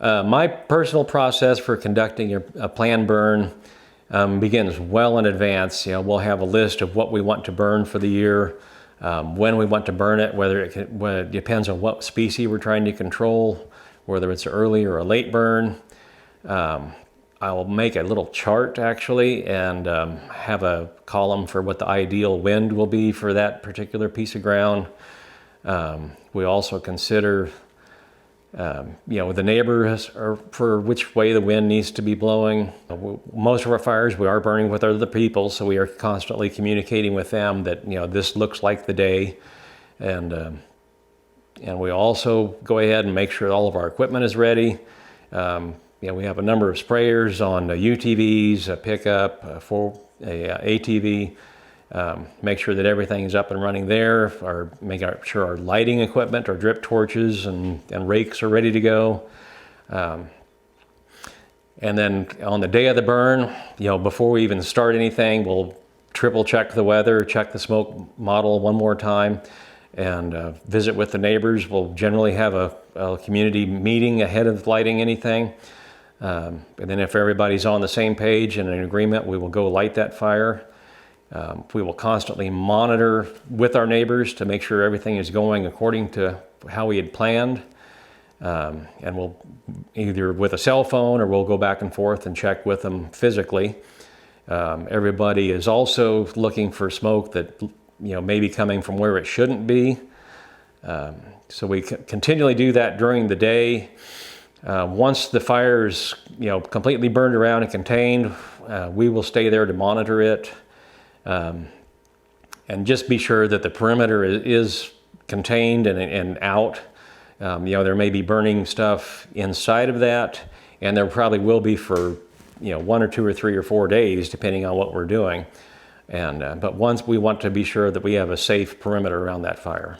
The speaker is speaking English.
My personal process for conducting a planned burn begins well in advance. We'll have a list of what we want to burn for the year, when we want to burn it, whether it depends on what species we're trying to control, whether it's an early or a late burn. I'll make a little chart actually and have a column for what the ideal wind will be for that particular piece of ground. We also consider the neighbors for which way the wind needs to be blowing. Most of our fires we are burning with other people, so we are constantly communicating with them that this looks like the day, and we also go ahead and make sure all of our equipment is ready. We have a number of sprayers on UTVs, a pickup, a ATV. Make sure that everything is up and running there, making sure our lighting equipment, our drip torches and rakes are ready to go. And then on the day of the burn, before we even start anything, we'll triple check the weather, check the smoke model one more time, and visit with the neighbors. We'll generally have a community meeting ahead of lighting anything. And then if everybody's on the same page and in agreement, we will go light that fire. We will constantly monitor with our neighbors to make sure everything is going according to how we had planned. And we'll either with a cell phone or we'll go back and forth and check with them physically. Everybody is also looking for smoke that may be coming from where it shouldn't be. So we continually do that during the day. Once the fire is completely burned around and contained, we will stay there to monitor it. And just be sure that the perimeter is contained and out. There may be burning stuff inside of that, and there probably will be for 1 or 2 or 3 or 4 days, depending on what we're doing. But once we want to be sure that we have a safe perimeter around that fire.